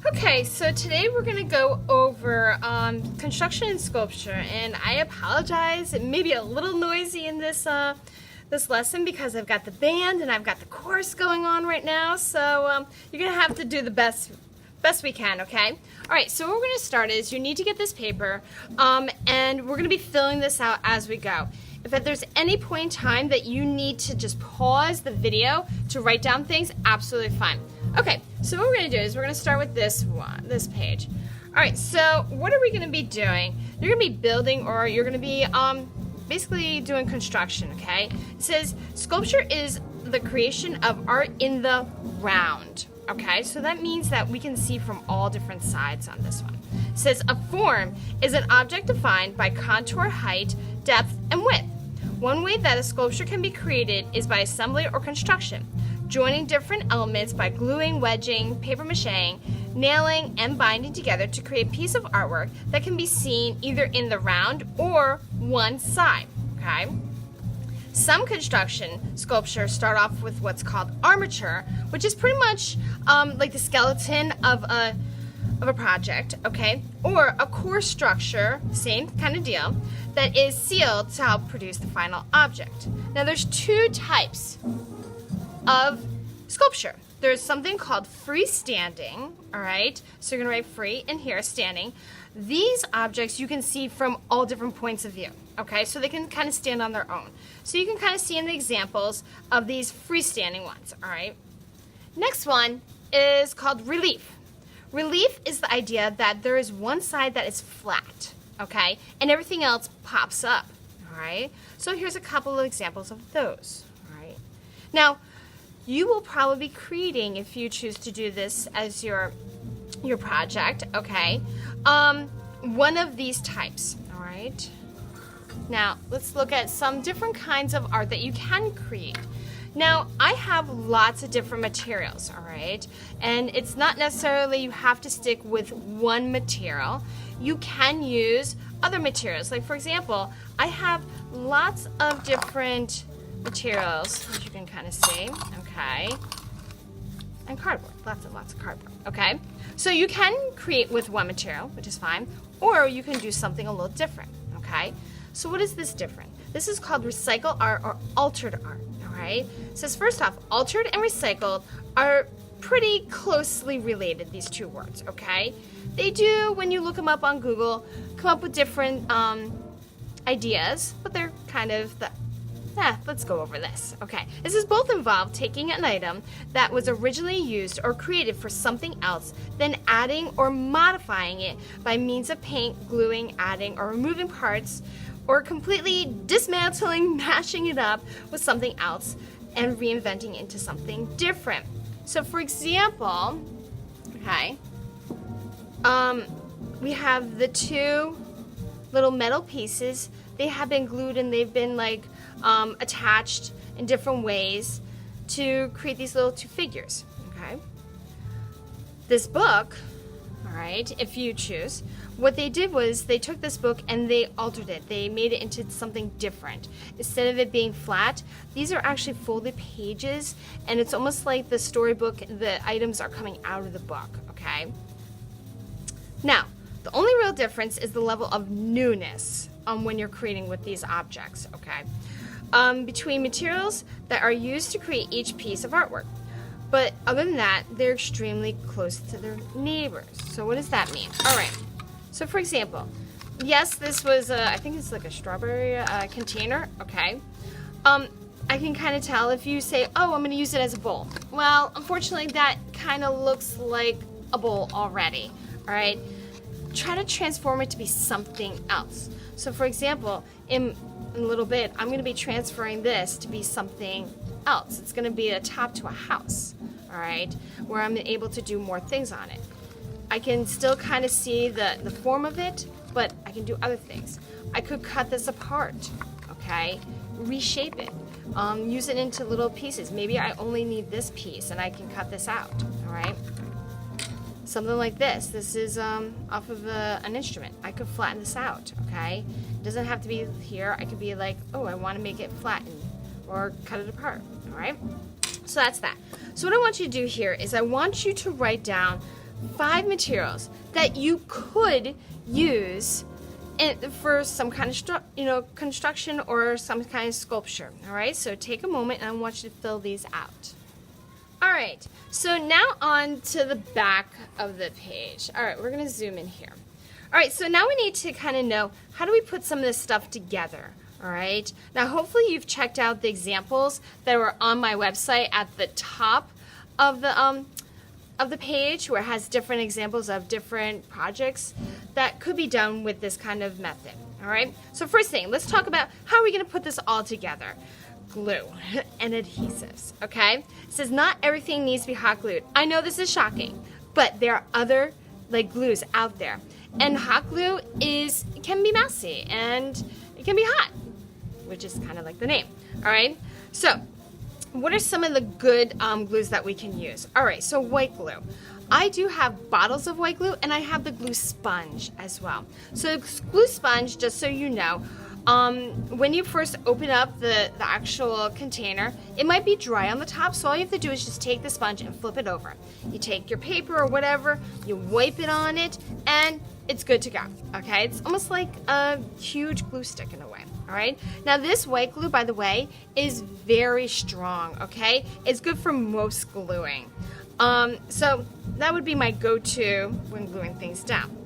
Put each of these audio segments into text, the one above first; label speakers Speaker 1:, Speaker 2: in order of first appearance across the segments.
Speaker 1: Okay, so today we're going to go over construction and sculpture, and I apologize, it may be a little noisy in this lesson because I've got the band and I've got the chorus going on right now, so you're going to have to do the best we can, okay? Alright, so what we're going to start is you need to get this paper, and we're going to be filling this out as we go. If there's any point in time that you need to just pause the video to write down things, absolutely fine. Okay, so what we're going to do is we're going to start with this page. Alright, so what are we going to be doing? You're going to be building, or you're going to be basically doing construction, okay? It says, sculpture is the creation of art in the round. Okay, so that means that we can see from all different sides on this one. It says, a form is an object defined by contour, height, depth, and width. One way that a sculpture can be created is by assembly or construction, joining different elements by gluing, wedging, paper macheing, nailing, and binding together to create a piece of artwork that can be seen either in the round or one side, okay? Some construction sculptures start off with what's called armature, which is pretty much like the skeleton of a project, okay? Or a core structure, same kind of deal, that is sealed to help produce the final object. Now there's two types of sculpture. There's something called freestanding, all right? So you're gonna write free and here, standing. These objects you can see from all different points of view, okay? So they can kind of stand on their own. So you can kind of see in the examples of these freestanding ones, all right? Next one is called relief. Relief is the idea that there is one side that is flat, okay? And everything else pops up, all right? So here's a couple of examples of those, all right? Now, you will probably be creating, if you choose to do this as your project, okay? One of these types, all right? Now, let's look at some different kinds of art that you can create. Now, I have lots of different materials, all right? And it's not necessarily you have to stick with one material. You can use other materials. Like, for example, I have lots of different materials, as you can kind of see, okay? And cardboard, lots of cardboard, okay? So you can create with one material, which is fine, or you can do something a little different, okay? So what is this different? This is called recycled art or altered art, all right? It says, first off, altered and recycled are pretty closely related, these two words, okay? They do, when you look them up on Google, come up with different ideas, but they're kind of let's go over this. Okay, this is both involved taking an item that was originally used or created for something else, then adding or modifying it by means of paint, gluing, adding, or removing parts, or completely dismantling, mashing it up with something else, and reinventing into something different. So for example, okay, we have the two little metal pieces. They have been glued and they've been like attached in different ways to create these little two figures, okay? This book, all right, if you choose, what they did was they took this book and they altered it. They made it into something different. Instead of it being flat, these are actually folded pages, and it's almost like the storybook, the items are coming out of the book, okay? Now, the only real difference is the level of newness when you're creating with these objects, okay? Between materials that are used to create each piece of artwork. But other than that, they're extremely close to their neighbors. So what does that mean? All right, so for example, yes, this was, I think it's like a strawberry container, okay? I can kind of tell if you say, oh, I'm gonna use it as a bowl. Well, unfortunately, that kind of looks like a bowl already, all right? Try to transform it to be something else. So for example, in a little bit, I'm going to be transferring this to be something else. It's going to be a top to a house, all right, where I'm able to do more things on it. I can still kind of see the form of it, but I can do other things. I could cut this apart, okay, reshape it, use it into little pieces. Maybe I only need this piece and I can cut this out, all right? Something like this. This is off of an instrument. I could flatten this out, okay? It doesn't have to be here. I could be like, oh, I want to make it flattened or cut it apart, all right? So that's that. So what I want you to do here is I want you to write down 5 materials that you could use for some kind of construction or some kind of sculpture. All right, so take a moment and I want you to fill these out. All right, so now on to the back of the page. All right, we're gonna zoom in here. All right, so now we need to kind of know, how do we put some of this stuff together? All right, now hopefully you've checked out the examples that were on my website at the top of the page, where it has different examples of different projects that could be done with this kind of method. All right, so first thing, let's talk about how are we gonna put this all together. Glue and adhesives, okay? It says not everything needs to be hot glued. I know this is shocking, but there are other glues out there. And hot glue can be messy and it can be hot, which is kind of like the name, all right? So what are some of the good glues that we can use? All right, so white glue. I do have bottles of white glue and I have the glue sponge as well. So the glue sponge, just so you know, when you first open up the actual container, it might be dry on the top, so all you have to do is just take the sponge and flip it over. You take your paper or whatever, you wipe it on it, and it's good to go, okay? It's almost like a huge glue stick in a way, all right? Now this white glue, by the way, is very strong, okay? It's good for most gluing. So that would be my go-to when gluing things down.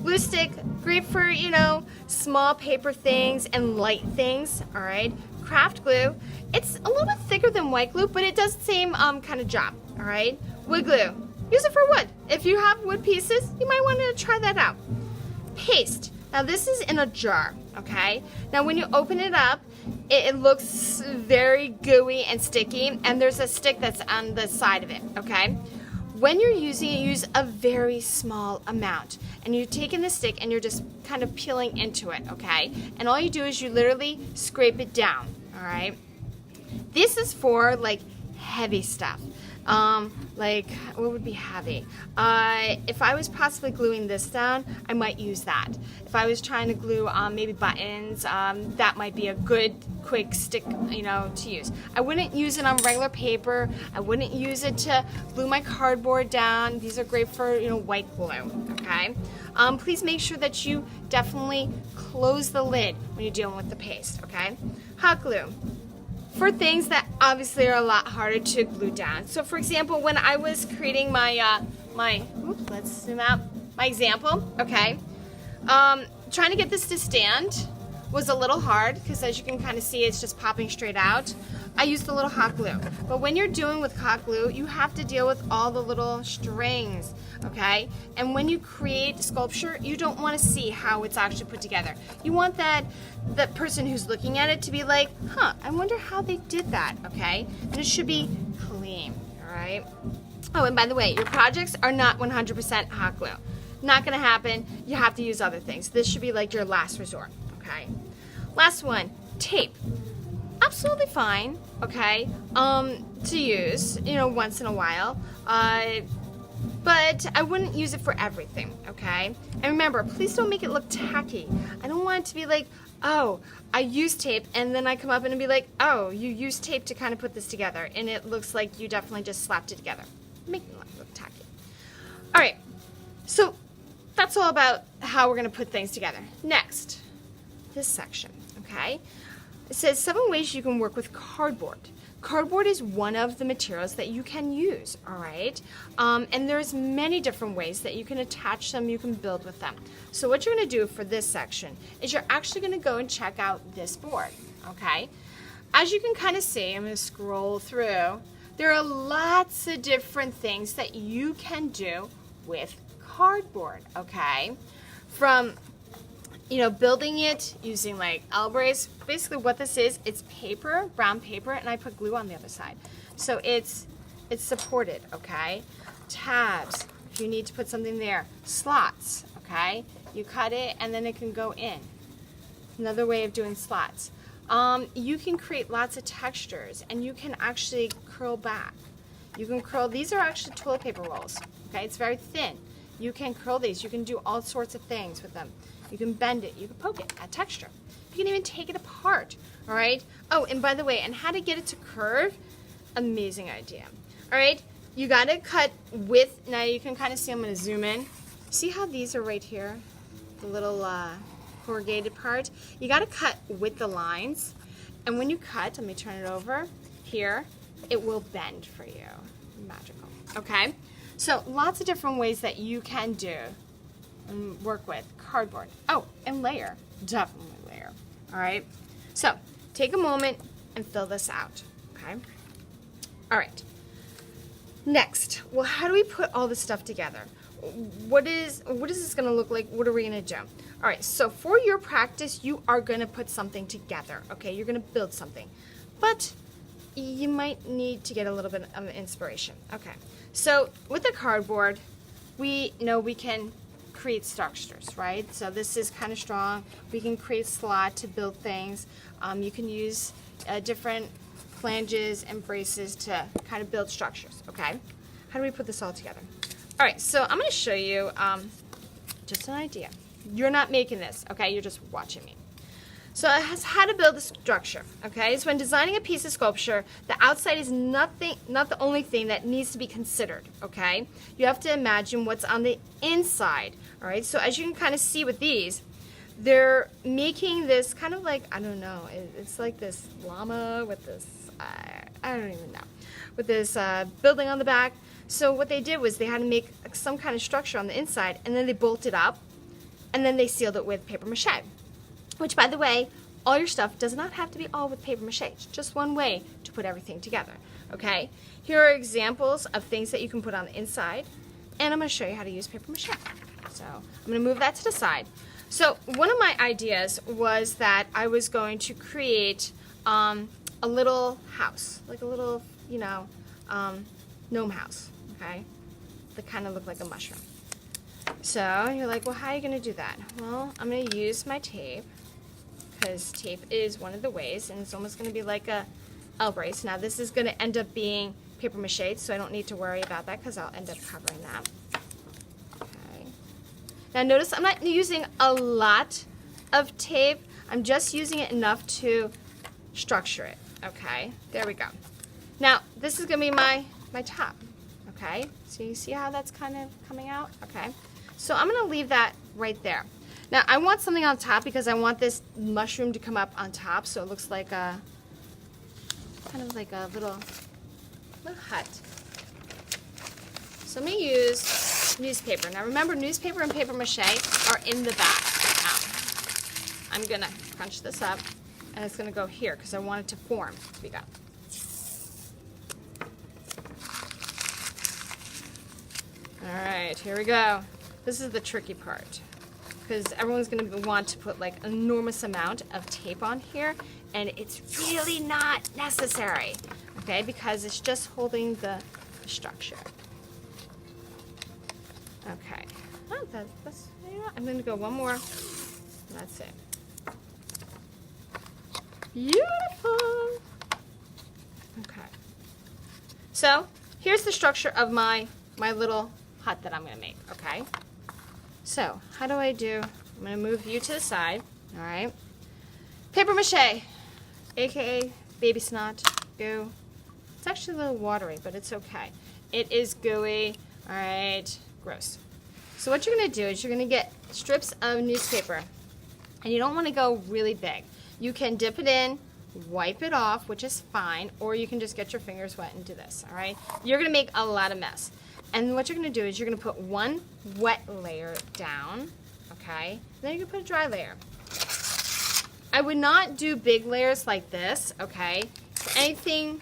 Speaker 1: Glue stick, great for, small paper things and light things, all right? Craft glue, it's a little bit thicker than white glue, but it does the same kind of job, all right? Wood glue, use it for wood. If you have wood pieces, you might want to try that out. Paste, now this is in a jar, okay? Now when you open it up, it looks very gooey and sticky, and there's a stick that's on the side of it, okay? When you're using it, use a very small amount. And you're taking the stick and you're just kind of peeling into it, okay? And all you do is you literally scrape it down, all right? This is for heavy stuff. What would be heavy? If I was possibly gluing this down, I might use that. If I was trying to glue maybe buttons, that might be a good quick stick, to use. I wouldn't use it on regular paper. I wouldn't use it to glue my cardboard down. These are great for, white glue, okay? Please make sure that you definitely close the lid when you're dealing with the paste, okay? Hot glue. For things that obviously are a lot harder to glue down. So for example, when I was creating my let's zoom out, my example, okay? Trying to get this to stand was a little hard because as you can kind of see, it's just popping straight out. I used a little hot glue. But when you're doing with hot glue, you have to deal with all the little strings, okay? And when you create sculpture, you don't want to see how it's actually put together. You want that person who's looking at it to be like, huh, I wonder how they did that, okay? And it should be clean, all right? Oh, and by the way, your projects are not 100% hot glue. Not gonna happen. You have to use other things. This should be like your last resort, okay? Last one, tape. Absolutely fine, okay, to use, once in a while, but I wouldn't use it for everything, okay? And remember, please don't make it look tacky. I don't want it to be like, oh, I use tape, and then I come up and be like, oh, you use tape to kind of put this together, and it looks like you definitely just slapped it together. Make it look tacky. All right, so that's all about how we're gonna put things together. Next, this section, okay? It says 7 ways you can work with cardboard. Cardboard is one of the materials that you can use, all right? And there's many different ways that you can attach them, you can build with them. So what you're gonna do for this section is you're actually gonna go and check out this board, okay? As you can kind of see, I'm gonna scroll through, there are lots of different things that you can do with cardboard, okay? From building it using L-brace. Basically what this is, it's paper, brown paper, and I put glue on the other side. So it's supported, okay? Tabs, if you need to put something there. Slots, okay? You cut it and then it can go in. Another way of doing slots. You can create lots of textures and you can actually curl back. You can curl, these are actually toilet paper rolls, okay? It's very thin. You can curl these, you can do all sorts of things with them. You can bend it, you can poke it, add texture. You can even take it apart, all right? Oh, and by the way, and how to get it to curve, amazing idea. All right, you got to cut with, now you can kind of see, I'm going to zoom in. See how these are right here? The little corrugated part. You got to cut with the lines. And when you cut, let me turn it over here, it will bend for you. Magical. Okay? So lots of different ways that you can do and work with cardboard. Oh, and layer. Definitely layer. All right? So take a moment and fill this out. Okay? All right. Next, well, how do we put all this stuff together? What is this going to look like? What are we going to do? All right, so for your practice, you are going to put something together, okay? You're going to build something. But you might need to get a little bit of inspiration. Okay, so with the cardboard, we know we can create structures, right? So this is kind of strong. We can create slot to build things. You can use different flanges and braces to kind of build structures, okay? How do we put this all together? All right, so I'm going to show you just an idea. You're not making this, okay? You're just watching me. So it has how to build a structure, okay? So when designing a piece of sculpture, the outside is not the only thing that needs to be considered, okay? You have to imagine what's on the inside, all right? So as you can kind of see with these, they're making this kind of like, I don't know, it's like this llama with this, I don't even know, with this building on the back. So what they did was they had to make some kind of structure on the inside, and then they bolted up, and then they sealed it with paper mache. Which, by the way, all your stuff does not have to be all with paper mache. It's just one way to put everything together, okay? Here are examples of things that you can put on the inside, and I'm going to show you how to use paper mache. So I'm going to move that to the side. So one of my ideas was that I was going to create a little house, like a little, you know, gnome house, okay? That kind of look like a mushroom. So you're like, well, how are you going to do that? Well, I'm going to use my tape, because tape is one of the ways, and it's almost going to be like a L-brace. Now this is going to end up being paper mache, so I don't need to worry about that because I'll end up covering that. Okay. Now notice I'm not using a lot of tape. I'm just using it enough to structure it. Okay, there we go. Now this is going to be my top. Okay, so you see how that's kind of coming out? Okay, so I'm going to leave that right there. Now I want something on top because I want this mushroom to come up on top, so it looks like a kind of like a little hut. So I'm going to use newspaper. Now remember, newspaper and paper mache are in the back. Now I'm going to crunch this up, and it's going to go here because I want it to form. Here we go. All right, here we go. This is the tricky part, because everyone's going to want to put like an enormous amount of tape on here, and it's really not necessary, okay, because it's just holding the structure. Okay, oh, that's you know, I'm going to go one more. That's it. Beautiful. Okay, so here's the structure of my little hut that I'm going to make, okay? So, how do I do? I'm going to move you to the side, all right? Paper mache, aka baby snot, goo. It's actually a little watery, but it's okay. It is gooey, all right? Gross. So what you're going to do is you're going to get strips of newspaper, and you don't want to go really big. You can dip it in, wipe it off, which is fine, or you can just get your fingers wet and do this, all right? You're going to make a lot of mess. And what you're going to do is you're going to put one wet layer down, okay? Then you're going to put a dry layer. I would not do big layers like this, okay? Anything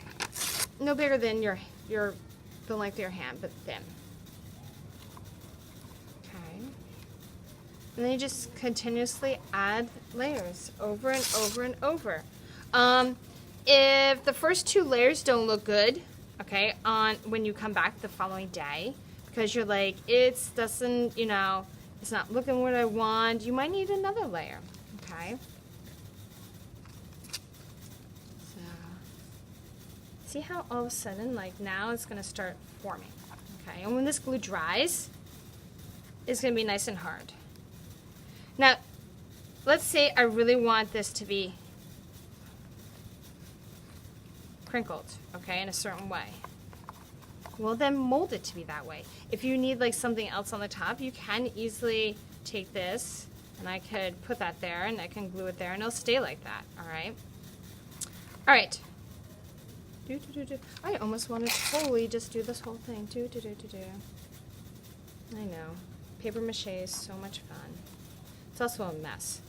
Speaker 1: no bigger than the length of your hand, but thin. Okay. And then you just continuously add layers over and over and over. If the first two layers don't look good, okay, when you come back the following day, because you're like, it doesn't, you know, it's not looking what I want, you might need another layer, okay? So, see how all of a sudden, like now it's going to start forming, okay? And when this glue dries, it's going to be nice and hard. Now, let's say I really want this to be crinkled, okay, in a certain way. well then mold it to be that way. If you need like something else on the top, you can easily take this and I could put that there and I can glue it there and it'll stay like that, all right? All right. I almost want to totally just do this whole thing. I know. Paper mache is so much fun. It's also a mess.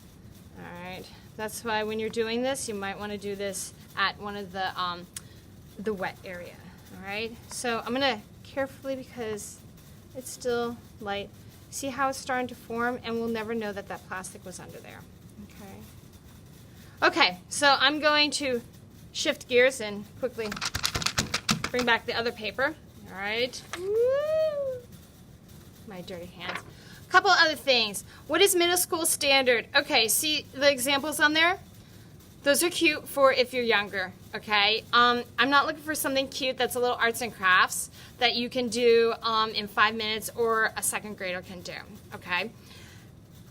Speaker 1: All right. That's why when you're doing this, you might want to do this at one of the wet area. All right. So I'm gonna carefully, because it's still light. See how it's starting to form, and we'll never know that that plastic was under there. Okay. Okay. So I'm going to shift gears and quickly bring back the other paper. All right. Woo! My dirty hands. A couple other things. What is middle school standard? Okay, see the examples on there? Those are cute for if you're younger, okay? I'm not looking for something cute that's a little arts and crafts that you can do in 5 minutes or a second grader can do, okay?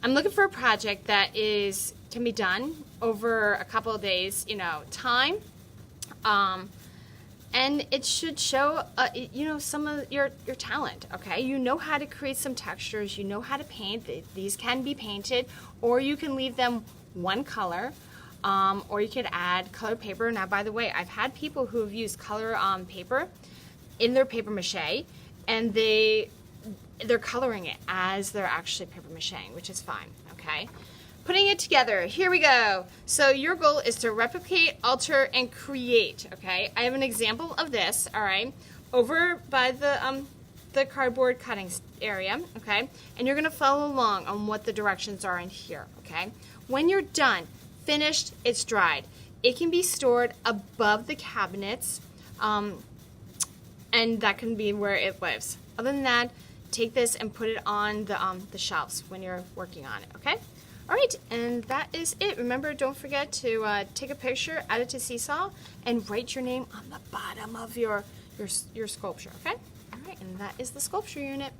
Speaker 1: I'm looking for a project that can be done over a couple of days, time. And it should show, some of your talent, okay? You know how to create some textures. You know how to paint. These can be painted, or you can leave them one color, or you could add colored paper. Now, by the way, I've had people who have used color paper in their paper mache, and they're coloring it as they're actually paper macheing, which is fine, okay? Putting it together, here we go. So your goal is to replicate, alter, and create, okay? I have an example of this, all right, over by the cardboard cutting area, okay? And you're gonna follow along on what the directions are in here, okay? When you're done, finished, it's dried. It can be stored above the cabinets, and that can be where it lives. Other than that, take this and put it on the shelves when you're working on it, okay? All right, and that is it. Remember, don't forget to take a picture, add it to Seesaw, and write your name on the bottom of your sculpture, okay? All right, and that is the sculpture unit.